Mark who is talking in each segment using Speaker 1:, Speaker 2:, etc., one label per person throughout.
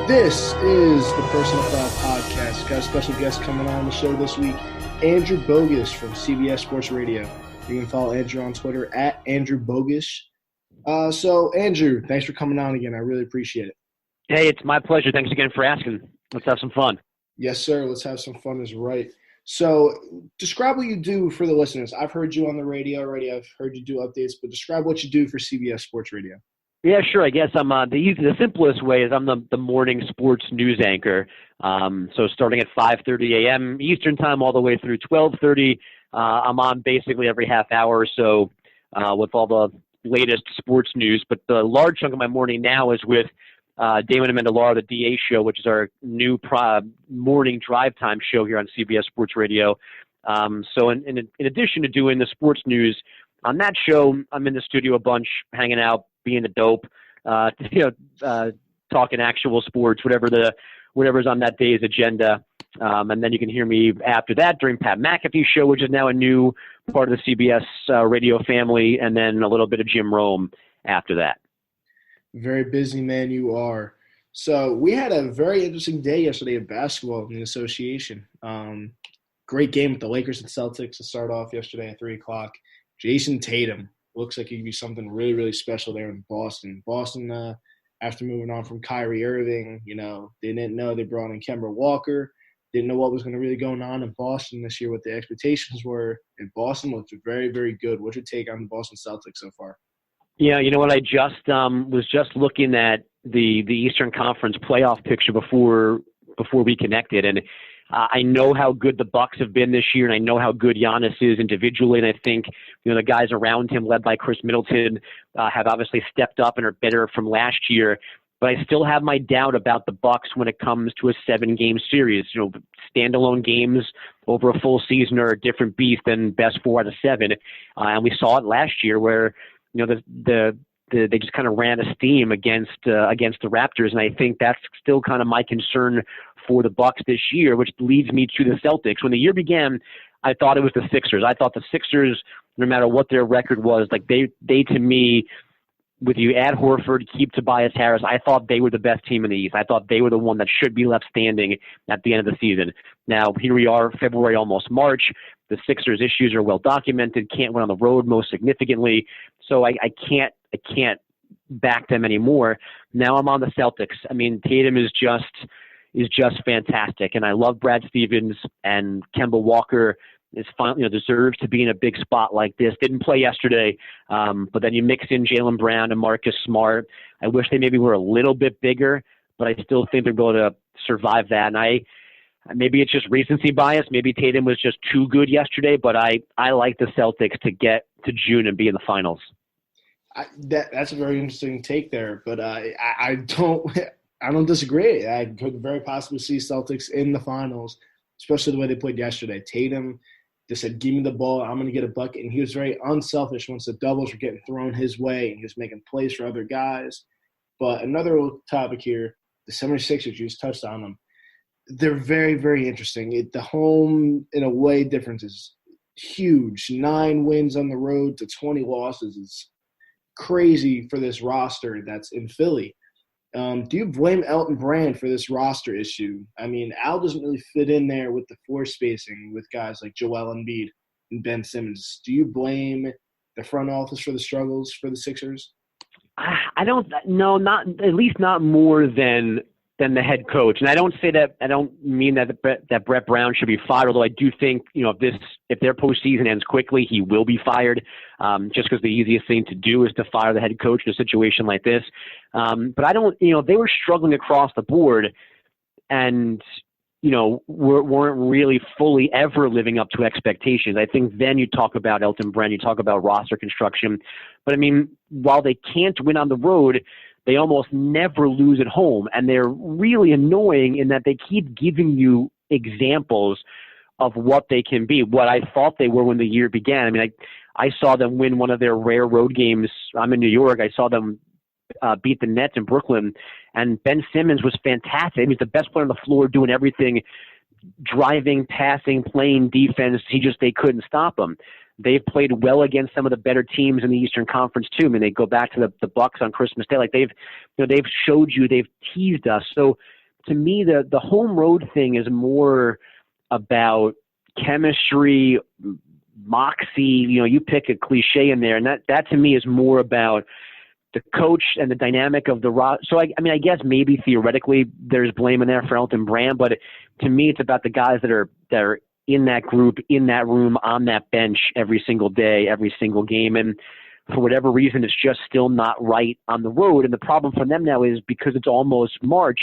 Speaker 1: This is the Personal Foul Podcast. Got a special guest coming on the show this week, Andrew Bogusch from CBS Sports Radio. You can follow Andrew on Twitter at Andrew Bogusch. So, Andrew, thanks for coming on again. I really appreciate it.
Speaker 2: Hey, it's my pleasure. Thanks again for asking. Let's have some fun.
Speaker 1: Yes, sir. Let's have some fun is right. So, describe what you do for the listeners. I've heard you on the radio already. I've heard you do updates, but describe what you do for CBS Sports Radio.
Speaker 2: Yeah, sure. I guess I'm the simplest way is I'm the morning sports news anchor. So starting at 5:30 a.m. Eastern time all the way through 12:30, I'm on basically every half hour or so with all the latest sports news. But the large chunk of my morning now is with Damon Amendolara, the DA show, which is our new morning drive time show here on CBS Sports Radio. So in addition to doing the sports news on that show, I'm in the studio a bunch, hanging out, being a dope, talking actual sports, whatever's on that day's agenda. And then you can hear me after that during Pat McAfee's show, which is now a new part of the CBS radio family, and then a little bit of Jim Rome after that.
Speaker 1: Very busy man you are. So we had a very interesting day yesterday of basketball in the association. Great game with the Lakers and Celtics to start off yesterday at 3 o'clock. Jason Tatum looks like he could be something really, really special there in Boston. Boston, after moving on from Kyrie Irving, they didn't know they brought in Kemba Walker. Didn't know what was going to really going on in Boston this year, what the expectations were. And Boston looked very, very good. What's your take on the Boston Celtics so far?
Speaker 2: Yeah, you know what? I just was just looking at the Eastern Conference playoff picture before we connected, and I know how good the Bucks have been this year, and I know how good Giannis is individually, and I think the guys around him, led by Chris Middleton, have obviously stepped up and are better from last year. But I still have my doubt about the Bucks when it comes to a 7-game series. Standalone games over a full season are a different beast than best 4 out of 7, and we saw it last year where they just kind of ran a steam against the Raptors, and I think that's still kind of my concern for the Bucks this year, which leads me to the Celtics. When the year began, I thought it was the Sixers. I thought the Sixers, no matter what their record was, like they to me, with you add Horford, keep Tobias Harris, I thought they were the best team in the East. I thought they were the one that should be left standing at the end of the season. Now, here we are, February, almost March. The Sixers' issues are well documented, can't win on the road most significantly. So I can't back them anymore. Now I'm on the Celtics. I mean, Tatum is just fantastic, and I love Brad Stevens, and Kemba Walker is finally deserves to be in a big spot like this. Didn't play yesterday, but then you mix in Jaylen Brown and Marcus Smart. I wish they maybe were a little bit bigger, but I still think they're going to survive that. And maybe it's just recency bias. Maybe Tatum was just too good yesterday, but I like the Celtics to get to June and be in the finals.
Speaker 1: That's a very interesting take there, but I don't disagree. I could very possibly see Celtics in the finals, especially the way they played yesterday. Tatum just said, give me the ball, I'm going to get a bucket. And he was very unselfish once the doubles were getting thrown his way, and he was making plays for other guys. But another topic here, the 76ers, you just touched on them. They're very, very interesting. The home and away difference is huge. 9 wins on the road to 20 losses is crazy for this roster that's in Philly. Do you blame Elton Brand for this roster issue? I mean, Al doesn't really fit in there with the floor spacing with guys like Joel Embiid and Ben Simmons. Do you blame the front office for the struggles for the Sixers?
Speaker 2: I don't know, at least not more than the head coach. And I don't say that, I don't mean that Brett Brown should be fired, although I do think, if their postseason ends quickly, he will be fired, just because the easiest thing to do is to fire the head coach in a situation like this. But I don't, they were struggling across the board and, weren't really fully ever living up to expectations. I think then you talk about Elton Brand, you talk about roster construction. But I mean, while they can't win on the road, they almost never lose at home, and they're really annoying in that they keep giving you examples of what they can be, what I thought they were when the year began. I mean, I saw them win one of their rare road games. I'm in New York. I saw them beat the Nets in Brooklyn, and Ben Simmons was fantastic. He was the best player on the floor, doing everything, driving, passing, playing defense. They couldn't stop him. They've played well against some of the better teams in the Eastern Conference too. I mean, they go back to the Bucks on Christmas Day. Like they've showed you, they've teased us. So to me, the home road thing is more about chemistry, moxie. You pick a cliche in there, and that to me is more about the coach and the dynamic of the roster. So I guess maybe theoretically there's blame in there for Elton Brand, but to me it's about the guys that are in that group, in that room, on that bench every single day, every single game, and for whatever reason it's just still not right on the road. And the problem for them now is because it's almost March,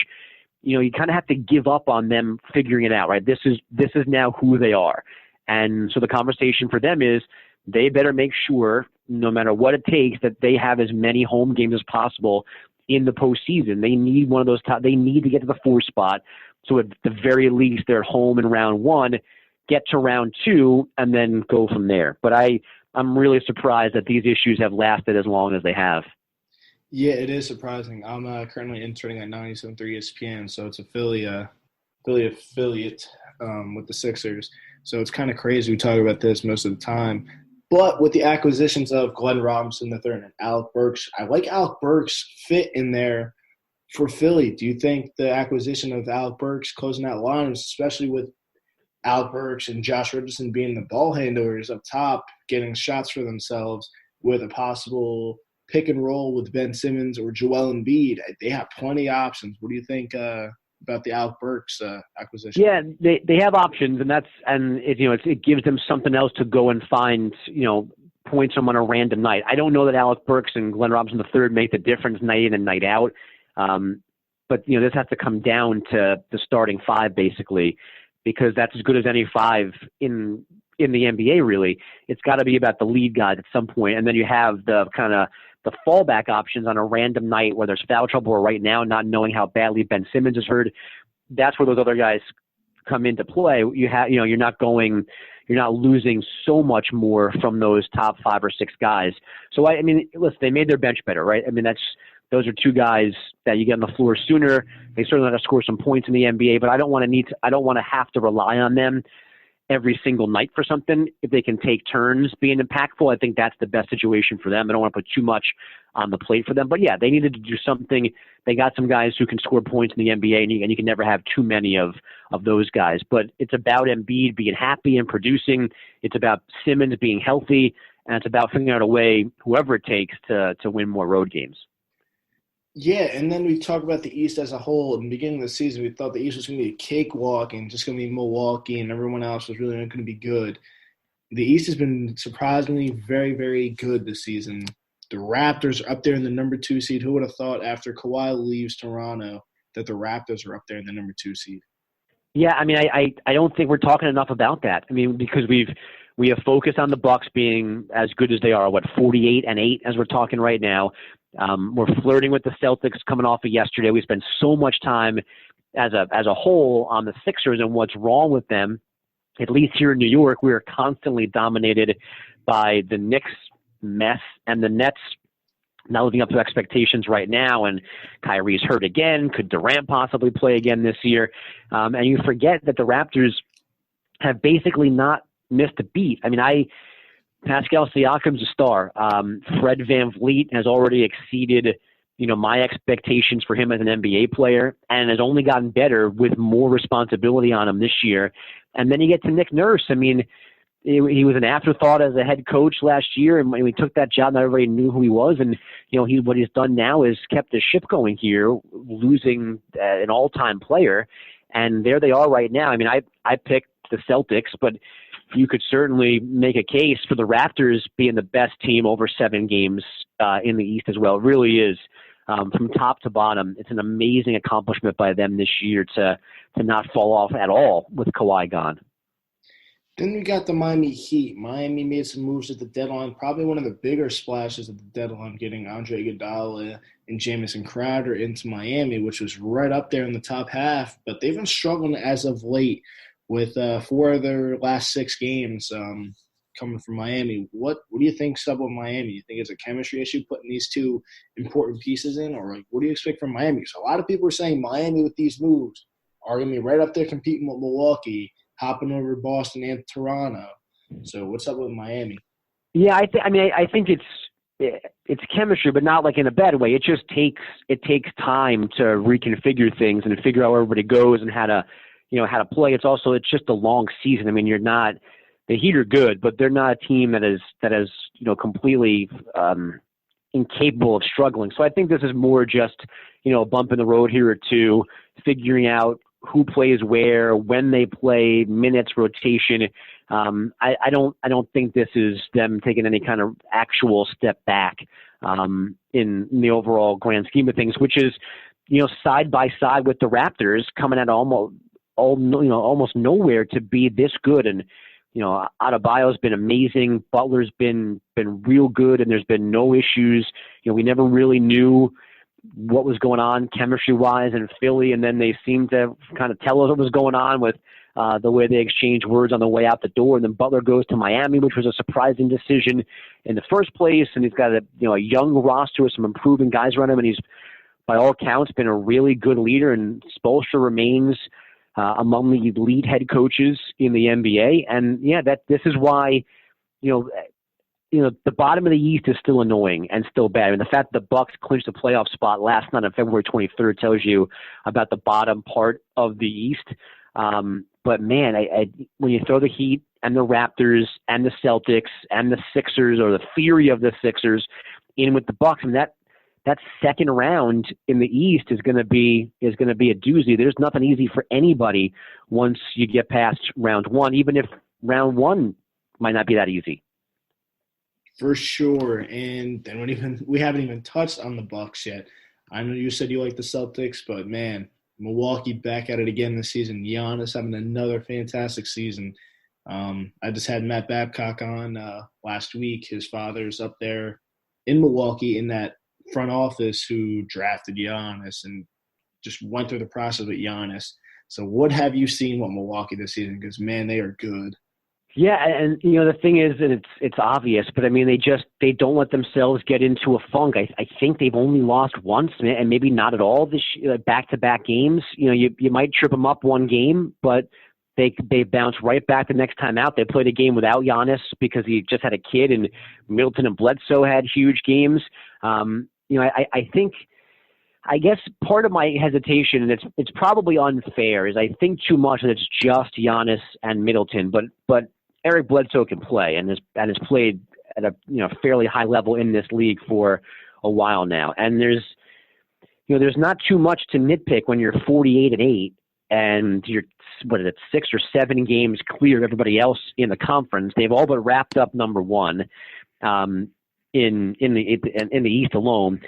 Speaker 2: you kind of have to give up on them figuring it out, right? This is now who they are. And so the conversation for them is they better make sure, no matter what it takes, that they have as many home games as possible in the postseason. They need one of those they need to get to the 4 spot. So at the very least, they're home in round 1, get to round 2, and then go from there. But I'm really surprised that these issues have lasted as long as they have.
Speaker 1: Yeah, it is surprising. I'm currently interning at 97.3 ESPN, so it's a Philly affiliate with the Sixers. So it's kind of crazy we talk about this most of the time. But with the acquisitions of Glenn Robinson III and Alec Burks, I like Alec Burks' fit in there for Philly. Do you think the acquisition of Alec Burks closing that line, especially with Alec Burks and Josh Richardson being the ball handlers up top, getting shots for themselves with a possible pick and roll with Ben Simmons or Joel Embiid, they have plenty of options. What do you think about the Alec Burks acquisition?
Speaker 2: Yeah, they have options, and it gives them something else to go and find, points from on a random night. I don't know that Alec Burks and Glenn Robinson III make the difference night in and night out, but this has to come down to the starting 5 basically, because that's as good as any 5 in the NBA. Really, it's got to be about the lead guys at some point, and then you have the kind of the fallback options on a random night where there's foul trouble, or right now not knowing how badly Ben Simmons is hurt. That's where those other guys come into play. You're not losing so much more from those top 5 or 6 guys. So listen, they made their bench better, right? Those are 2 guys that you get on the floor sooner. They certainly have to score some points in the NBA, but I don't want to have to rely on them every single night for something. If they can take turns being impactful, I think that's the best situation for them. I don't want to put too much on the plate for them. But yeah, they needed to do something. They got some guys who can score points in the NBA, and you can never have too many of those guys. But it's about Embiid being happy and producing. It's about Simmons being healthy, and it's about figuring out a way, whoever it takes, to win more road games.
Speaker 1: Yeah, and then we talk about the East as a whole. In the beginning of the season, we thought the East was going to be a cakewalk and just going to be Milwaukee, and everyone else was really not going to be good. The East has been surprisingly very, very good this season. The Raptors are up there in the number 2 seed. Who would have thought after Kawhi leaves Toronto that the Raptors are up there in the number 2 seed?
Speaker 2: Yeah, I don't think we're talking enough about that. Because we have focused on the Bucks being as good as they are, 48-8 as we're talking right now. We're flirting with the Celtics coming off of yesterday. We spent so much time as a whole on the Sixers and what's wrong with them. At least here in New York, we are constantly dominated by the Knicks mess, and the Nets not living up to expectations right now. And Kyrie's hurt again. Could Durant possibly play again this year? And you forget that the Raptors have basically not missed a beat. Pascal Siakam's a star. Fred VanVleet has already exceeded, my expectations for him as an NBA player, and has only gotten better with more responsibility on him this year. And then you get to Nick Nurse. He was an afterthought as a head coach last year, and when he took that job, not everybody knew who he was. And what he's done now is kept the ship going here, losing an all-time player. And there they are right now. I picked the Celtics, but you could certainly make a case for the Raptors being the best team over 7 games in the East as well. It really is. From top to bottom, it's an amazing accomplishment by them this year to not fall off at all with Kawhi gone.
Speaker 1: Then we got the Miami Heat. Miami made some moves at the deadline. Probably one of the bigger splashes at the deadline, getting Andre Iguodala and Jamison Crowder into Miami, which was right up there in the top half. But they've been struggling as of late with 4 of their last 6 games coming from Miami. What do you think's up with Miami? You think it's a chemistry issue putting these 2 important pieces in? Or what do you expect from Miami? So a lot of people are saying Miami with these moves are going to be right up there competing with Milwaukee, hopping over Boston and Toronto. So what's up with Miami?
Speaker 2: Yeah, I think it's it's chemistry, but not like in a bad way. It just takes time to reconfigure things and figure out where everybody goes and how to play. It's just a long season. I mean, the Heat are good, but they're not a team that is completely incapable of struggling. So I think this is more just a bump in the road here or two, figuring out who plays where, when they play, minutes, rotation. I don't think this is them taking any kind of actual step back in the overall grand scheme of things, which is side by side with the Raptors coming out almost nowhere to be this good. And Adebayo's been amazing. Butler's been real good, and there's been no issues. We never really knew what was going on chemistry-wise in Philly, and then they seemed to kind of tell us what was going on with the way they exchanged words on the way out the door. And then Butler goes to Miami, which was a surprising decision in the first place, and he's got a young roster with some improving guys around him, and he's, by all accounts, been a really good leader, and Spoelstra remains among the elite head coaches in the NBA. And, this is why, the bottom of the East is still annoying and still bad. I mean, the fact that the Bucks clinched the playoff spot last night on February 23rd tells you about the bottom part of the East. But man, when you throw the Heat and the Raptors and the Celtics and the Sixers, or the theory of the Sixers, in with the Bucks, I mean, that second round in the East is going to be a doozy. There's nothing easy for anybody once you get past round one, even if round one might not be that easy.
Speaker 1: For sure. And we haven't even touched on the Bucks yet. I know you said you like the Celtics, but man, Milwaukee back at it again this season. Giannis having another fantastic season. I just had Matt Babcock on last week. His father's up there in Milwaukee in that front office who drafted Giannis and just went through the process with Giannis. So what have you seen with Milwaukee this season? Because, man, they are good.
Speaker 2: Yeah, and the thing is that it's obvious, but I mean they don't let themselves get into a funk. I think they've only lost once, and maybe not at all this back-to-back games. You might trip them up one game, but they bounce right back the next time out. They played a game without Giannis because he just had a kid, and Middleton and Bledsoe had huge games. I guess part of my hesitation, and it's probably unfair, is I think too much that it's just Giannis and Middleton, but Eric Bledsoe can play and has played at a fairly high level in this league for a while now. And there's not too much to nitpick when you're 48-8 and you're 6 or 7 games clear of everybody else in the conference. They've all but wrapped up number one in the East alone.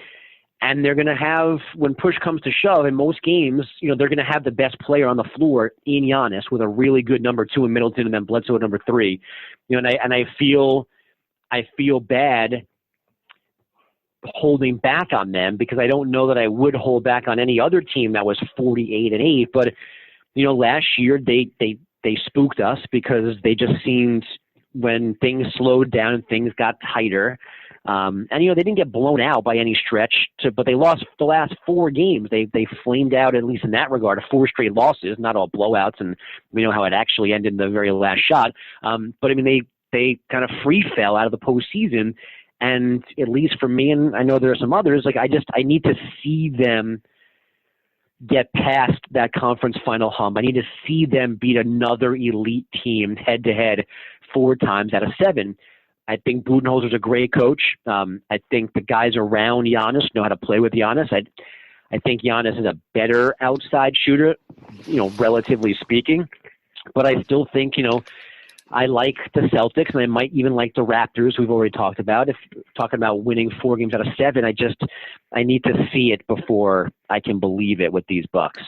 Speaker 2: And they're going to have, when push comes to shove in most games, they're going to have the best player on the floor in Giannis with a really good number 2 in Middleton and then Bledsoe at number 3. And I feel bad holding back on them because I don't know that I would hold back on any other team that was 48-8. But, last year they spooked us because they just seemed, when things slowed down and things got tighter, and they didn't get blown out by any stretch, but they lost the last 4 games. They flamed out, at least in that regard, 4 straight losses, not all blowouts, and we know how it actually ended in the very last shot. But I mean, they kind of free fell out of the postseason, and at least for me, and I know there are some others, I need to see them get past that conference final hump. I need to see them beat another elite team head to head 4 times out of 7. I think Budenholzer's a great coach. I think the guys around Giannis know how to play with Giannis. I think Giannis is a better outside shooter, relatively speaking. But I still think, I like the Celtics, and I might even like the Raptors, we've already talked about. If talking about winning 4 games out of 7, I need to see it before I can believe it with these Bucks.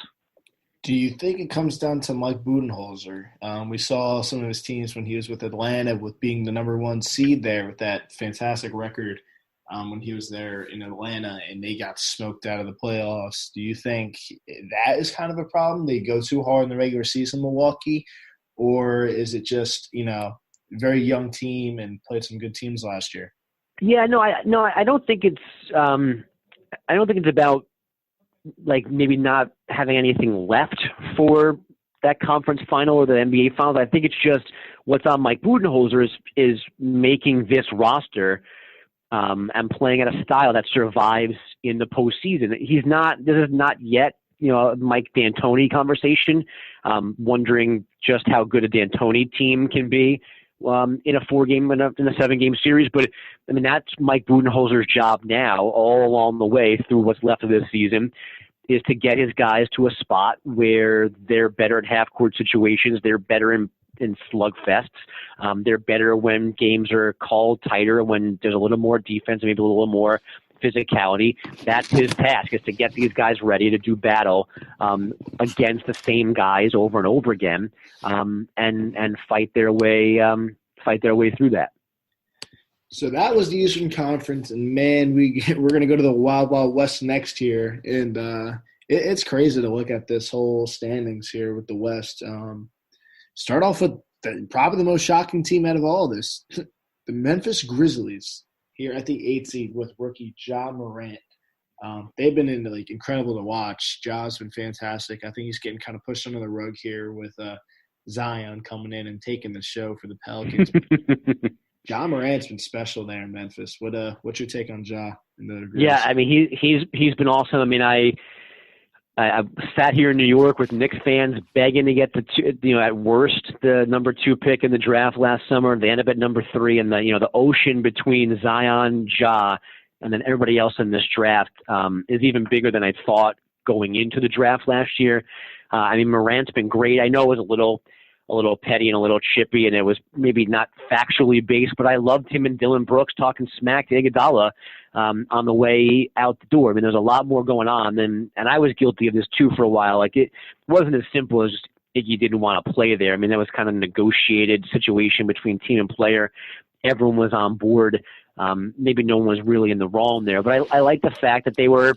Speaker 1: Do you think it comes down to Mike Budenholzer? We saw some of his teams when he was with Atlanta, with being the number 1 seed there with that fantastic record when he was there in Atlanta, and they got smoked out of the playoffs. Do you think that is kind of a problem? They go too hard in the regular season, Milwaukee, or is it just very young team and played some good teams last year?
Speaker 2: Yeah, I don't think it's about maybe not having anything left for that conference final or the NBA finals. I think it's just what's on Mike Budenholzer is making this roster and playing at a style that survives in the postseason. This is not yet, a Mike D'Antoni conversation, wondering just how good a D'Antoni team can be in a 7-game series. But I mean, that's Mike Budenholzer's job now, all along the way through what's left of this season, is to get his guys to a spot where they're better at half-court situations, they're better in slugfests, they're better when games are called tighter, when there's a little more defense, maybe a little more physicality. That's his task, is to get these guys ready to do battle against the same guys over and over again, and fight their way through that.
Speaker 1: So that was the Eastern Conference, and man, we're going to go to the Wild Wild West next year, and it's crazy to look at this whole standings here with the West. Start off with probably the most shocking team out of all of this, the Memphis Grizzlies here at the 8th seed with rookie Ja Morant. They've been incredible to watch. Ja's been fantastic. I think he's getting kind of pushed under the rug here with Zion coming in and taking the show for the Pelicans. Ja Morant's been special there in Memphis. What's your take on Ja?
Speaker 2: Yeah, I mean he's been awesome. I mean I sat here in New York with Knicks fans begging to get at worst the number 2 pick in the draft last summer. They ended up at number 3, and the ocean between Zion, Ja, and then everybody else in this draft is even bigger than I thought going into the draft last year. I mean, Morant's been great. I know it was a little petty and a little chippy, and it was maybe not factually based, but I loved him and Dylan Brooks talking smack to Iguodala on the way out the door. I mean, there's a lot more going on, and I was guilty of this too for a while. Like, it wasn't as simple as just Iggy didn't want to play there. I mean, that was kind of a negotiated situation between team and player. Everyone was on board. Maybe no one was really in the wrong there, but I like the fact that they were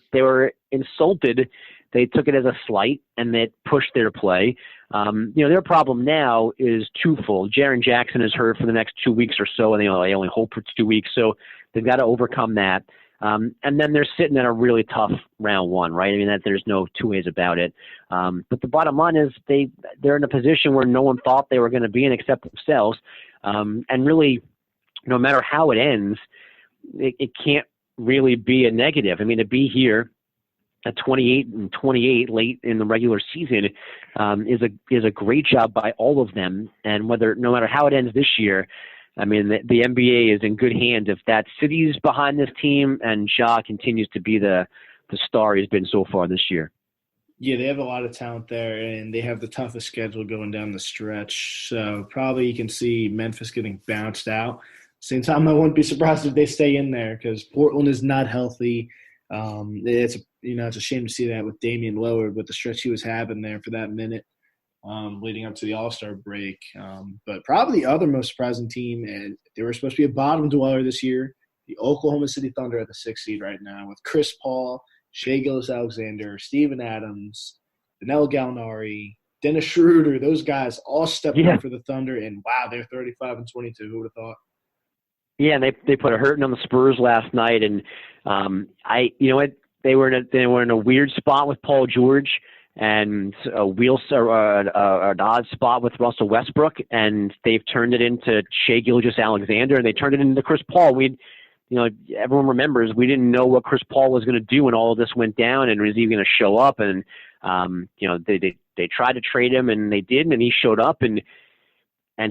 Speaker 2: insulted. They took it as a slight, and they pushed their play. Their problem now is twofold. Jaren Jackson is hurt for the next 2 weeks or so, and they only hold for 2 weeks, so they've got to overcome that. And then they're sitting at a really tough round 1, right? I mean, there's no two ways about it. But the bottom line is they're in a position where no one thought they were going to be in except themselves. And really, no matter how it ends, it can't really be a negative. I mean, to be here at 28 late in the regular season is a great job by all of them. And no matter how it ends this year, I mean, the NBA is in good hands if that city's behind this team and Ja continues to be the star he's been so far this year.
Speaker 1: Yeah, they have a lot of talent there, and they have the toughest schedule going down the stretch. So probably you can see Memphis getting bounced out. Same time, I wouldn't be surprised if they stay in there because Portland is not healthy. It's a shame to see that with Damian Lillard with the stretch he was having there for that minute leading up to the All-Star break. But probably the other most surprising team, and they were supposed to be a bottom dweller this year, the Oklahoma City Thunder at the 6th seed right now with Chris Paul, Shai Gilgeous-Alexander, Steven Adams, Danilo Gallinari, Dennis Schroeder. Those guys all stepping up for the Thunder, and wow, they're 35-22. Who would have thought?
Speaker 2: Yeah, and they put a hurting on the Spurs last night, and they were in a weird spot with Paul George, and an odd spot with Russell Westbrook, and they've turned it into Shai Gilgeous-Alexander, and they turned it into Chris Paul. Everyone remembers we didn't know what Chris Paul was going to do when all of this went down, and was he going to show up? And they tried to trade him, and they did, and he showed up, and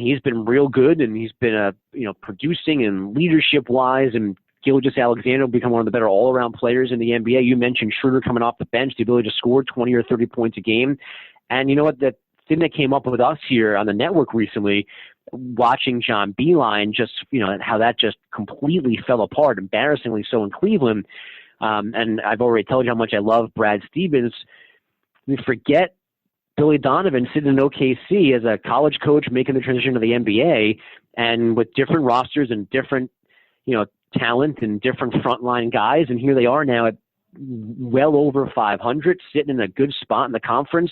Speaker 2: he's been real good, and he's been producing and leadership wise, and Gilgeous-Alexander will become one of the better all-around players in the NBA. You mentioned Schroeder coming off the bench, the ability to score 20 or 30 points a game. And you know what? The thing that came up with us here on the network recently, watching John Beilein, how that just completely fell apart, embarrassingly so in Cleveland. And I've already told you how much I love Brad Stevens. We forget Billy Donovan sitting in OKC as a college coach making the transition to the NBA, and with different rosters and different, talent and different frontline guys. And here they are now at well over 500, sitting in a good spot in the conference,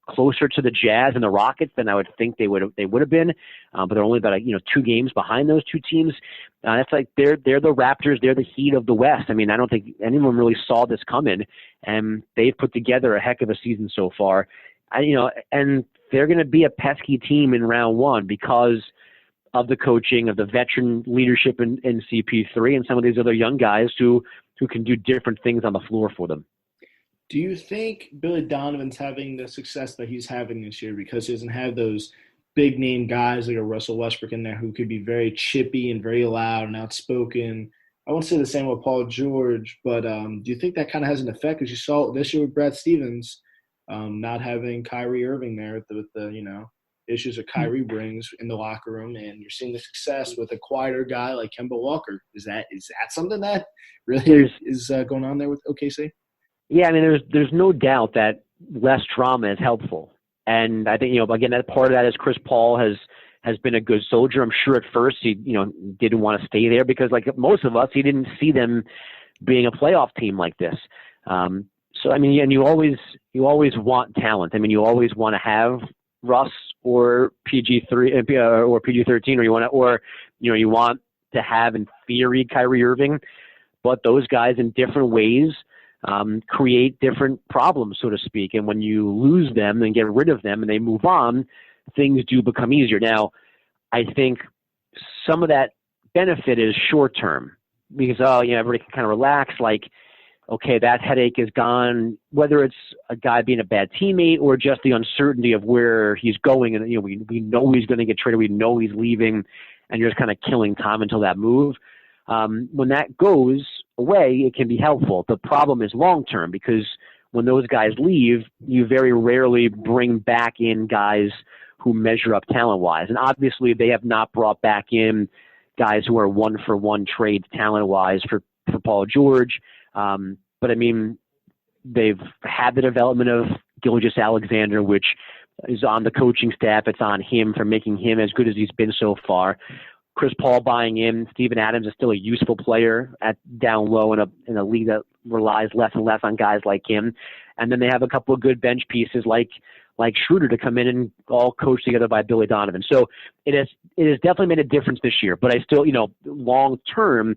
Speaker 2: closer to the Jazz and the Rockets than I would think they would have been. But they're only about 2 games behind those two teams. That's like they're the Raptors. They're the Heat of the West. I mean, I don't think anyone really saw this coming, and they've put together a heck of a season so far. And they're going to be a pesky team in round 1 because of the coaching, of the veteran leadership in CP3, and some of these other young guys who can do different things on the floor for them.
Speaker 1: Do you think Billy Donovan's having the success that he's having this year because he doesn't have those big-name guys like a Russell Westbrook in there who could be very chippy and very loud and outspoken? I won't say the same with Paul George, but do you think that kind of has an effect? Because you saw this year with Brad Stevens not having Kyrie Irving there with the issues that Kyrie brings in the locker room, and you're seeing the success with a quieter guy like Kemba Walker. Is that something that really is going on there with OKC?
Speaker 2: Yeah, I mean, there's no doubt that less drama is helpful. And I think, again, that part of that is Chris Paul has been a good soldier. I'm sure at first he, didn't want to stay there because like most of us, he didn't see them being a playoff team like this. So, I mean, and you always want talent. I mean, you always want to have Russ or PG3 or PG13, you want to have in theory Kyrie Irving, but those guys in different ways create different problems, so to speak. And when you lose them and get rid of them and they move on, things do become easier. Now, I think some of that benefit is short term because, everybody can kind of relax. Like, okay, that headache is gone, whether it's a guy being a bad teammate or just the uncertainty of where he's going. And, we know he's going to get traded. We know he's leaving, and you're just kind of killing time until that move. When that goes away, it can be helpful. The problem is long-term because when those guys leave, you very rarely bring back in guys who measure up talent-wise. And obviously they have not brought back in guys who are one-for-one trades talent-wise for Paul George. But, I mean, they've had the development of Gilgeous-Alexander, which is on the coaching staff. It's on him for making him as good as he's been so far. Chris Paul buying in. Steven Adams is still a useful player at down low in a league that relies less and less on guys like him. And then they have a couple of good bench pieces like Schroeder to come in and all coached together by Billy Donovan. So it has definitely made a difference this year. But I still, long term,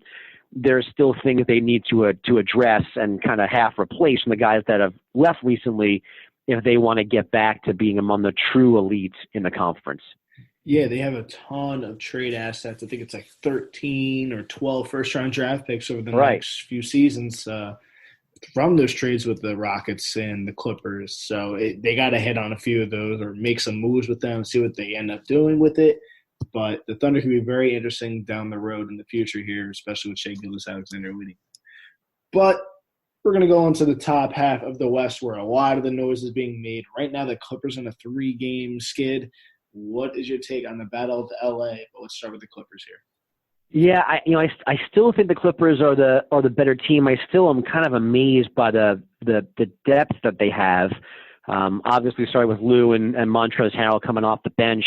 Speaker 2: there's still things they need to address and kind of half replace from the guys that have left recently if they want to get back to being among the true elites in the conference.
Speaker 1: Yeah, they have a ton of trade assets. I think it's like 13 or 12 first-round draft picks over the next few seasons from those trades with the Rockets and the Clippers. So they got to hit on a few of those or make some moves with them, see what they end up doing with it. But the Thunder can be very interesting down the road in the future here, especially with Shai Gilgeous-Alexander leading. But we're going to go into the top half of the West where a lot of the noise is being made. Right now the Clippers on a 3-game skid. What is your take on the battle of LA? But let's start with the Clippers here.
Speaker 2: Yeah, I still think the Clippers are the better team. I still am kind of amazed by the depth that they have. Obviously, starting with Lou and Montrezl Harrell coming off the bench.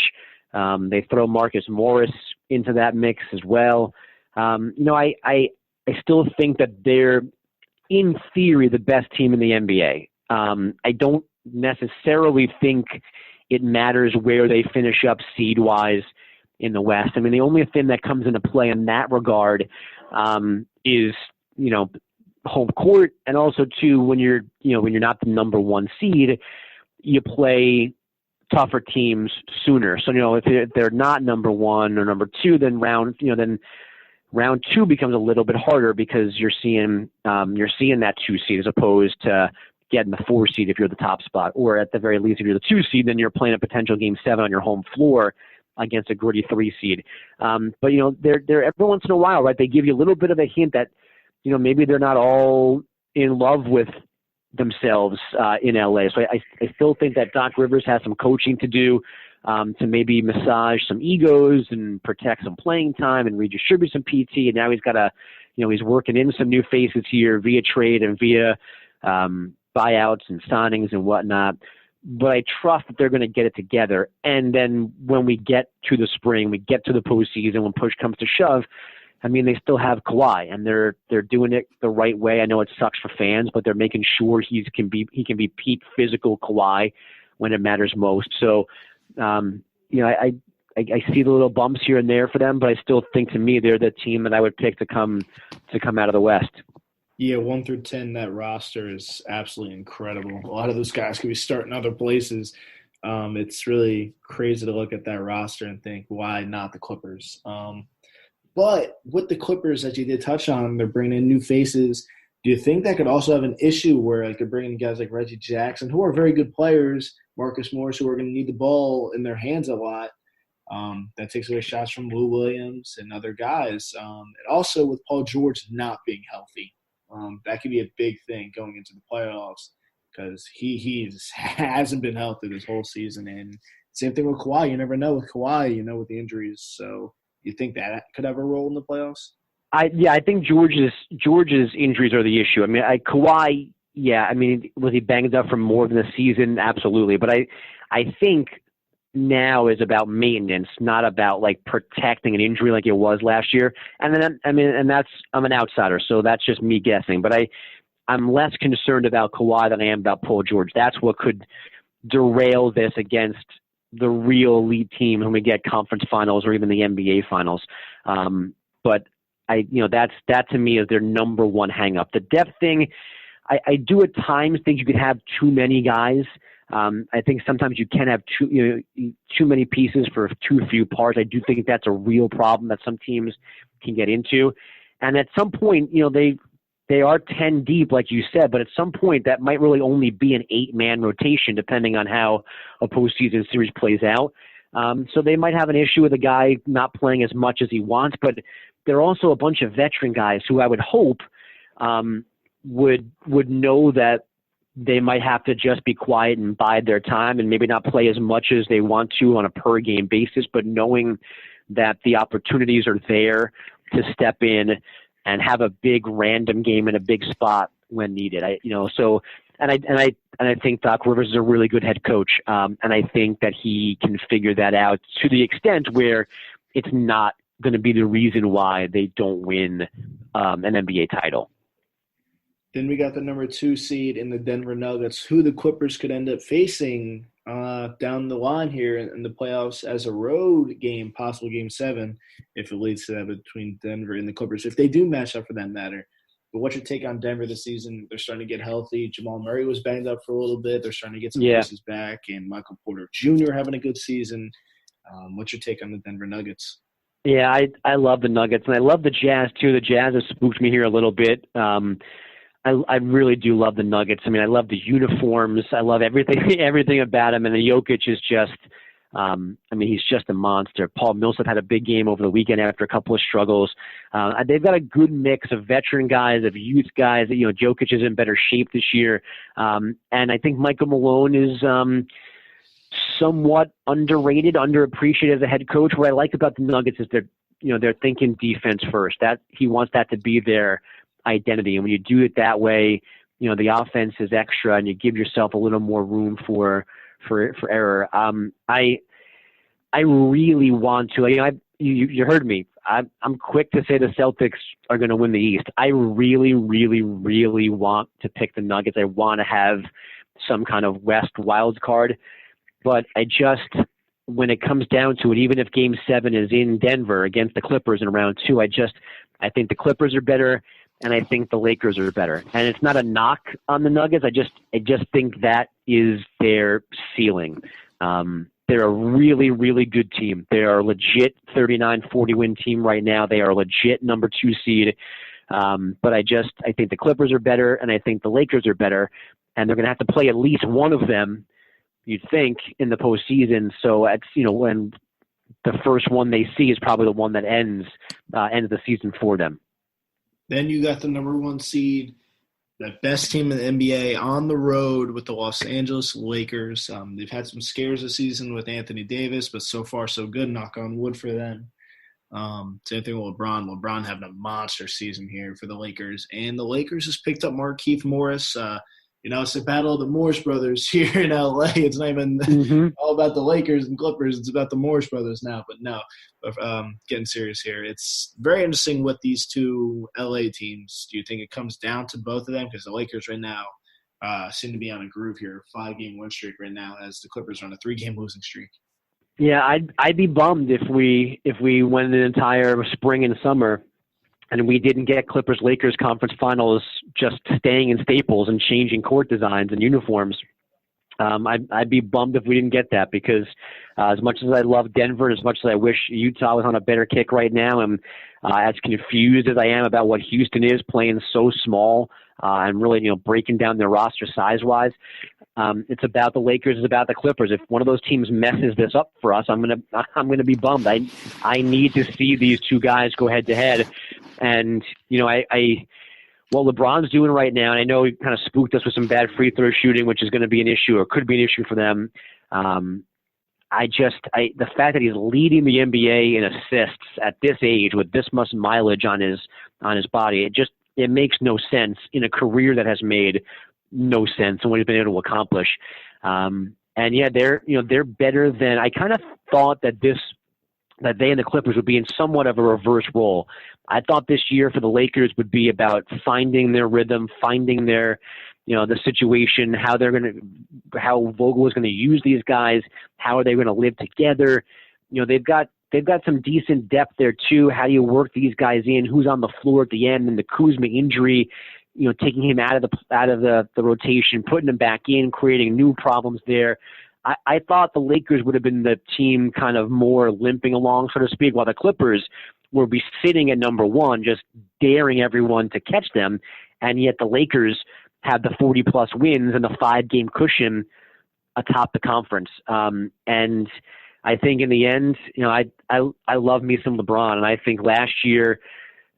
Speaker 2: They throw Marcus Morris into that mix as well. I still think that they're, in theory, the best team in the NBA. I don't necessarily think it matters where they finish up seed-wise in the West. I mean, the only thing that comes into play in that regard is, home court, and also too when you're not the number one seed, you play tougher teams sooner. So if they're not number one or number two, then round two becomes a little bit harder because you're seeing that 2 seed as opposed to getting the 4 seed if you're the top spot, or at the very least if you're the 2 seed, then you're playing a potential game 7 on your home floor against a gritty 3 seed. But they're every once in a while, right? They give you a little bit of a hint that maybe they're not all in love with themselves in LA. So I still think that Doc Rivers has some coaching to do to maybe massage some egos and protect some playing time and redistribute some PT. And now he's got he's working in some new faces here via trade and via buyouts and signings and whatnot. But I trust that they're going to get it together. And then when we get to the spring, we get to the postseason, when push comes to shove, I mean, they still have Kawhi, and they're doing it the right way. I know it sucks for fans, but they're making sure he can be peak physical Kawhi when it matters most. So, I see the little bumps here and there for them, but I still think, to me, they're the team that I would pick to come out of the West.
Speaker 1: Yeah, 1 through 10, that roster is absolutely incredible. A lot of those guys could be starting other places. It's really crazy to look at that roster and think, why not the Clippers? But with the Clippers, as you did touch on, they're bringing in new faces. Do you think that could also have an issue where like they're bringing in guys like Reggie Jackson, who are very good players, Marcus Morris, who are going to need the ball in their hands a lot? That takes away shots from Lou Williams and other guys. And also with Paul George not being healthy, that could be a big thing going into the playoffs because he hasn't been healthy this whole season. And same thing with Kawhi. You never know with Kawhi, with the injuries. So you think that could have a role in the playoffs?
Speaker 2: I think George's injuries are the issue. I mean, Kawhi, yeah. I mean, was he banged up for more than a season? Absolutely. But I think now is about maintenance, not about like protecting an injury like it was last year. And then, I'm an outsider, so that's just me guessing. But I'm less concerned about Kawhi than I am about Paul George. That's what could derail this against the real elite team when we get conference finals or even the NBA finals. But that to me is their number one hang up. The depth thing, I do at times think you could have too many guys. I think sometimes you can have too many pieces for too few parts. I do think that's a real problem that some teams can get into. And at some point, they are 10 deep, like you said, but at some point that might really only be an 8-man rotation, depending on how a postseason series plays out. So they might have an issue with a guy not playing as much as he wants, but there are also a bunch of veteran guys who I would hope would know that they might have to just be quiet and bide their time and maybe not play as much as they want to on a per game basis, but knowing that the opportunities are there to step in and have a big random game in a big spot when needed. I think Doc Rivers is a really good head coach, and I think that he can figure that out to the extent where it's not going to be the reason why they don't win an NBA title.
Speaker 1: Then we got the number 2 seed in the Denver Nuggets, who the Clippers could end up facing down the line here in the playoffs as a road game, possible Game 7, if it leads to that between Denver and the Clippers, if they do match up for that matter. But what's your take on Denver this season? They're starting to get healthy. Jamal Murray was banged up for a little bit. They're starting to get some pieces back, and Michael Porter Jr. having a good season. What's your take on the Denver Nuggets?
Speaker 2: Yeah, I love the Nuggets, and I love the Jazz, too. The Jazz have spooked me here a little bit. I really do love the Nuggets. I mean, I love the uniforms. I love everything about him. And Jokic is just, he's just a monster. Paul Millsap had a big game over the weekend after a couple of struggles. They've got a good mix of veteran guys, of youth guys. Jokic is in better shape this year. And I think Michael Malone is somewhat underrated, underappreciated as a head coach. What I like about the Nuggets is they're thinking defense first. That he wants that to be their identity, and when you do it that way, the offense is extra, and you give yourself a little more room for error. I really want to. You heard me. I'm quick to say the Celtics are going to win the East. I really, really, really want to pick the Nuggets. I want to have some kind of West wild card, but when it comes down to it, even if Game 7 is in Denver against the Clippers in round 2, I think the Clippers are better. And I think the Lakers are better. And it's not a knock on the Nuggets. I just think that is their ceiling. They're a really, really good team. They are a legit 39-40 win team right now. They are a legit number 2 seed. But I think the Clippers are better, and I think the Lakers are better. And they're going to have to play at least one of them, you'd think, in the postseason. So it's when the first one they see is probably the one that ends the season for them.
Speaker 1: Then you got the number 1 seed, the best team in the NBA on the road with the Los Angeles Lakers. They've had some scares this season with Anthony Davis, but so far so good, knock on wood for them. Same thing with LeBron. LeBron having a monster season here for the Lakers. And the Lakers just picked up Markieff Morris. It's the battle of the Morris brothers here in LA. It's not even all about the Lakers and Clippers. It's about the Morris brothers now. But no, getting serious here. It's very interesting with these two LA teams. Do you think it comes down to both of them? Because the Lakers right now seem to be on a groove here, 5-game win streak right now, as the Clippers are on a 3-game losing streak.
Speaker 2: Yeah, I'd be bummed if we went an entire spring and summer and we didn't get Clippers-Lakers conference finals just staying in Staples and changing court designs and uniforms. I'd be bummed if we didn't get that because as much as I love Denver, as much as I wish Utah was on a better kick right now, and as confused as I am about what Houston is playing so small and really breaking down their roster size-wise, it's about the Lakers, it's about the Clippers. If one of those teams messes this up for us, I'm gonna be bummed. I need to see these two guys go head-to-head, and what LeBron's doing right now, and I know he kind of spooked us with some bad free throw shooting, which is going to be an issue or could be an issue for them. The fact that he's leading the NBA in assists at this age with this much mileage on his body, it makes no sense in a career that has made no sense and what he's been able to accomplish. They're better than I kind of thought that they and the Clippers would be in somewhat of a reverse role. I thought this year for the Lakers would be about finding their rhythm, finding their, the situation, how Vogel was going to use these guys, how are they going to live together. They've got some decent depth there too. How do you work these guys in? Who's on the floor at the end? And the Kuzma injury, taking him out of the rotation, putting him back in, creating new problems there. I thought the Lakers would have been the team kind of more limping along, so to speak, while the Clippers would be sitting at number one, just daring everyone to catch them. And yet the Lakers had the 40-plus wins and the 5-game cushion atop the conference. And I think in the end, I love me some LeBron. And I think last year,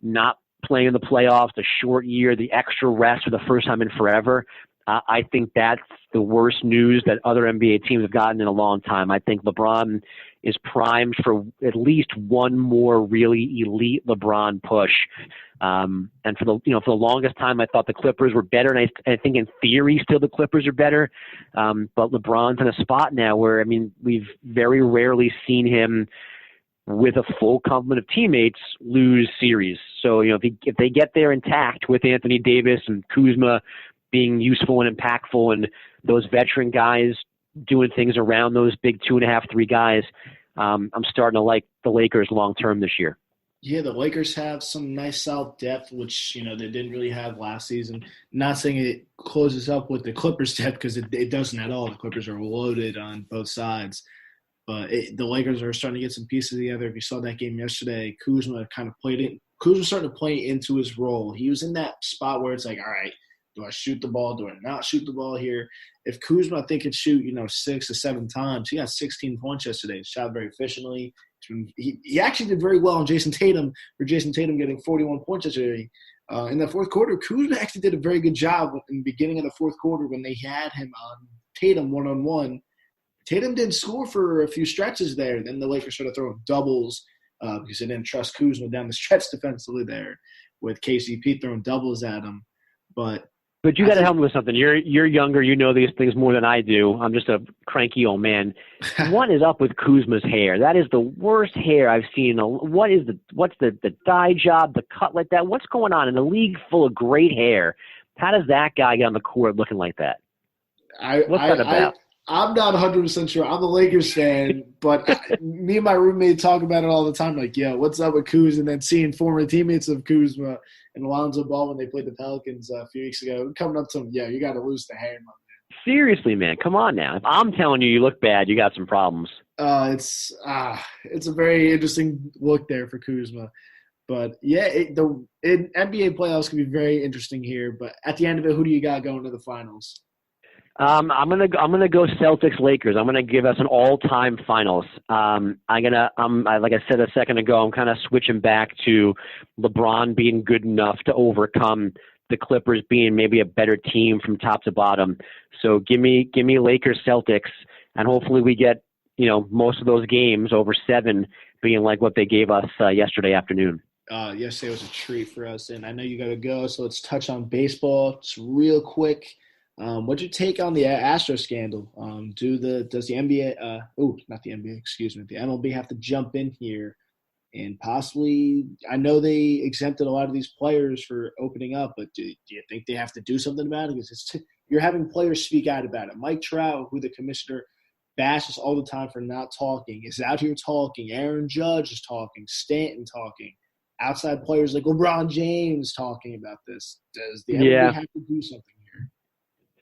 Speaker 2: not playing in the playoffs, the short year, the extra rest for the first time in forever, I think that's the worst news that other NBA teams have gotten in a long time. I think LeBron is primed for at least one more really elite LeBron push. And for the longest time, I thought the Clippers were better, and I think in theory still the Clippers are better. But LeBron's in a spot now where we've very rarely seen him with a full complement of teammates lose series. So if they get there intact with Anthony Davis and Kuzma being useful and impactful, and those veteran guys doing things around those big 2.5, 3 guys, I'm starting to like the Lakers long term this year.
Speaker 1: Yeah, the Lakers have some nice solid depth, which they didn't really have last season. Not saying it closes up with the Clippers depth because it doesn't at all. The Clippers are loaded on both sides, but the Lakers are starting to get some pieces together. If you saw that game yesterday, Kuzma kind of played it. Kuzma started to play into his role. He was in that spot where it's like, all right, do I shoot the ball? Do I not shoot the ball here? If Kuzma, I think, could shoot, 6 to 7 times, he got 16 points yesterday. Shot very efficiently. He actually did very well on Jason Tatum, for Jason Tatum getting 41 points yesterday. In the fourth quarter, Kuzma actually did a very good job in the beginning of the fourth quarter when they had him on Tatum one-on-one. Tatum didn't score for a few stretches there. Then the Lakers started throwing doubles because they didn't trust Kuzma down the stretch defensively there with KCP throwing doubles at him. But
Speaker 2: you got to help me with something. You're younger. You know these things more than I do. I'm just a cranky old man. What is up with Kuzma's hair? That is the worst hair I've seen. What's the dye job, the cut like that? What's going on in a league full of great hair? How does that guy get on the court looking like that? What's that about?
Speaker 1: I'm not 100% sure. I'm a Lakers fan, but me and my roommate talk about it all the time. Like, yeah, what's up with Kuz? And then seeing former teammates of Kuzma and Alonzo Ball when they played the Pelicans a few weeks ago, coming up to him, yeah, you got to lose the hair, my man.
Speaker 2: Seriously, man, come on now. If I'm telling you look bad, you got some problems.
Speaker 1: It's a very interesting look there for Kuzma. But, yeah, NBA playoffs can be very interesting here. But at the end of it, who do you got going to the finals?
Speaker 2: I'm gonna go Celtics Lakers. I'm gonna give us an all-time finals. Like I said a second ago, I'm kind of switching back to LeBron being good enough to overcome the Clippers being maybe a better team from top to bottom. So give me Lakers Celtics, and hopefully we get most of those games over 7 being like what they gave us yesterday afternoon.
Speaker 1: Yesterday was a treat for us, and I know you got to go, so let's touch on baseball just real quick. What'd you take on the Astros scandal? Does the NBA, not the NBA, excuse me, the MLB have to jump in here and possibly, I know they exempted a lot of these players for opening up, but do you think they have to do something about it? Because you're having players speak out about it. Mike Trout, who the commissioner bashes all the time for not talking, is out here talking. Aaron Judge is talking. Stanton talking. Outside players like LeBron James talking about this. Does the NBA have to do something?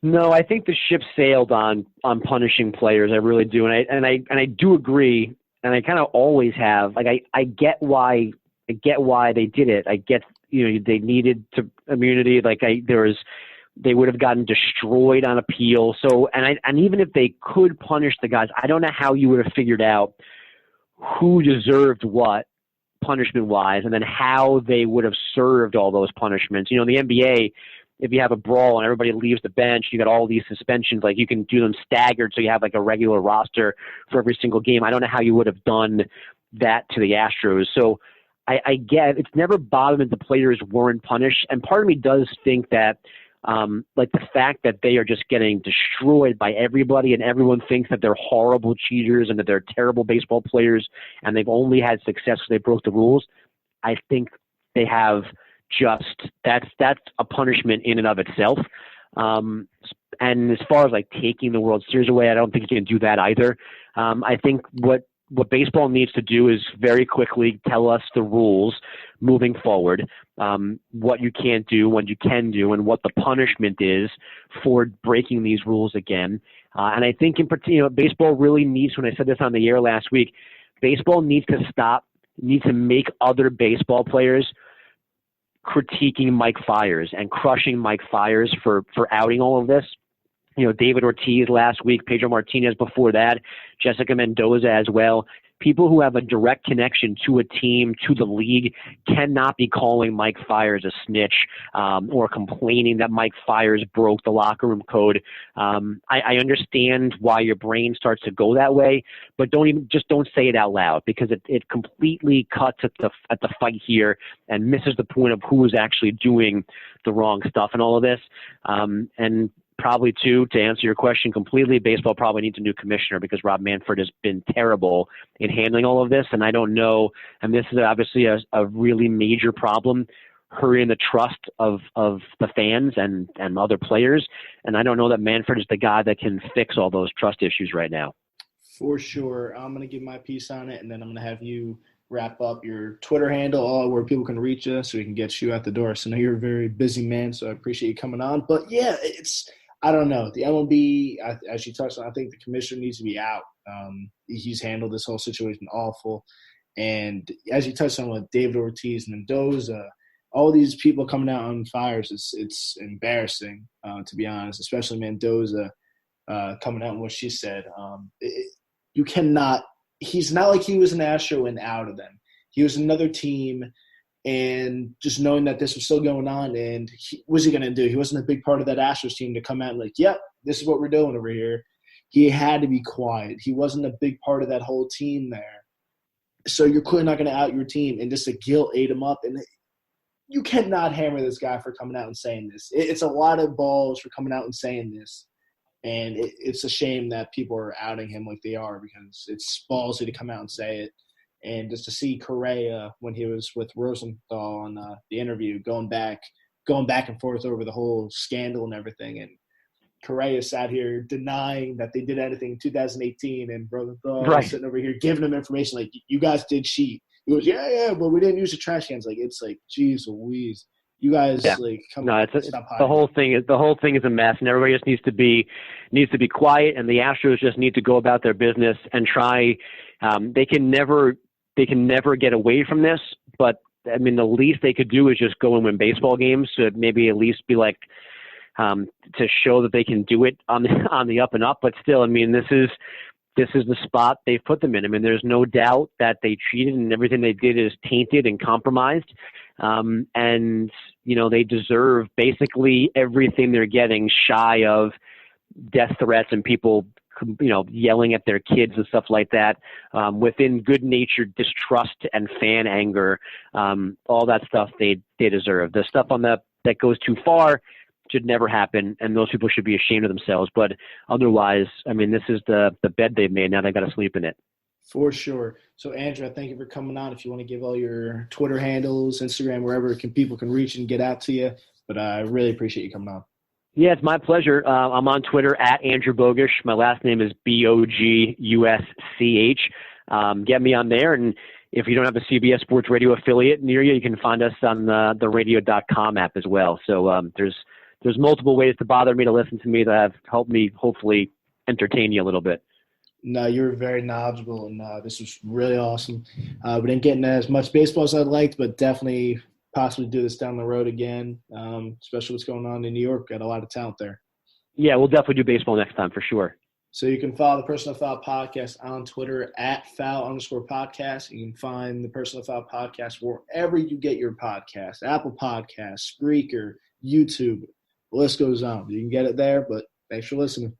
Speaker 2: No, I think the ship sailed on punishing players. I really do, and I do agree, and I kind of always have. Like I get why they did it. I get they needed to immunity. Like they would have gotten destroyed on appeal. So and even if they could punish the guys, I don't know how you would have figured out who deserved what punishment wise, and then how they would have served all those punishments. In the NBA, if you have a brawl and everybody leaves the bench, you got all these suspensions. Like you can do them staggered, so you have like a regular roster for every single game. I don't know how you would have done that to the Astros. So I get it's never bothered me that the players weren't punished, and part of me does think that. Like the fact that they are just getting destroyed by everybody and everyone thinks that they're horrible cheaters and that they're terrible baseball players and they've only had success because they broke the rules. I think they have that's a punishment in and of itself. And as far as like taking the World Series away, I don't think you can do that either. I think what baseball needs to do is very quickly tell us the rules moving forward, what you can't do, what you can do, and what the punishment is for breaking these rules again. And I think in particular, baseball really needs, when I said this on the air last week, baseball needs to make other baseball players critiquing Mike Fiers and crushing Mike Fiers for outing all of this. David Ortiz last week, Pedro Martinez before that, Jessica Mendoza as well. People who have a direct connection to a team, to the league, cannot be calling Mike Fiers a snitch or complaining that Mike Fiers broke the locker room code. I understand why your brain starts to go that way, but don't say it out loud, because it completely cuts at the fight here and misses the point of who is actually doing the wrong stuff in all of this. And probably, too, to answer your question completely, baseball probably needs a new commissioner because Rob Manfred has been terrible in handling all of this. And I don't know, and this is obviously a really major problem, hurting the trust of the fans and other players. And I don't know that Manfred is the guy that can fix all those trust issues right now.
Speaker 1: For sure. I'm going to give my piece on it, and then I'm going to have you wrap up your Twitter handle, where people can reach you so we can get you out the door. So I know you're a very busy man, so I appreciate you coming on. But, yeah, I don't know. The MLB, as you touched on, I think the commissioner needs to be out. He's handled this whole situation awful. And as you touched on with David Ortiz, Mendoza, all these people coming out on fires, it's embarrassing, to be honest, especially Mendoza coming out and what she said. You cannot – he's not like he was an Astro and out of them. He was another team. And just knowing that this was still going on, and what was he going to do? He wasn't a big part of that Astros team to come out and like, yep, this is what we're doing over here. He had to be quiet. He wasn't a big part of that whole team there. So you're clearly not going to out your team, and just the guilt ate him up. And you cannot hammer this guy for coming out and saying this. It's a lot of balls for coming out and saying this. And it's a shame that people are outing him like they are, because it's ballsy to come out and say it. And just to see Correa when he was with Rosenthal on the interview, going back and forth over the whole scandal and everything. And Correa sat here denying that they did anything in 2018, and Rosenthal was sitting over here giving him information like, you guys did cheat. He goes, yeah, but we didn't use the trash cans. Like, it's like, geez Louise. You guys come on. Stop hiding.
Speaker 2: The whole thing is a mess, and everybody just needs to be quiet, and the Astros just need to go about their business and try. They can never get away from this, but I mean, the least they could do is just go and win baseball games to maybe at least be like, to show that they can do it on the up and up. But still, I mean, this is the spot they've put them in. I mean, there's no doubt that they cheated and everything they did is tainted and compromised. And they deserve basically everything they're getting, shy of death threats and people yelling at their kids and stuff like that, within good-natured distrust and fan anger, all that stuff they deserve. The stuff that goes too far should never happen, and those people should be ashamed of themselves. But otherwise, I mean, this is the bed they've made. Now they got to sleep in it.
Speaker 1: For sure. So, Andrew, thank you for coming on. If you want to give all your Twitter handles, Instagram, wherever people can reach and get out to you. But I really appreciate you coming on.
Speaker 2: Yeah, it's my pleasure. I'm on Twitter at Andrew Bogusch. My last name is Bogusch. Get me on there. And if you don't have a CBS Sports Radio affiliate near you, you can find us on the radio.com app as well. So there's there's multiple ways to bother me, to listen to me, that have helped me hopefully entertain you a little bit.
Speaker 1: No, you're very knowledgeable, and this was really awesome. We didn't get into as much baseball as I'd liked, but definitely possibly do this down the road again, especially what's going on in New York. Got a lot of talent there.
Speaker 2: Yeah, we'll definitely do baseball next time for sure.
Speaker 1: So you can follow the Personal Foul Podcast on Twitter at @foul_podcast. You can find the Personal Foul Podcast wherever you get your podcasts, Apple Podcasts, Spreaker, YouTube. The list goes on. You can get it there, but thanks for listening.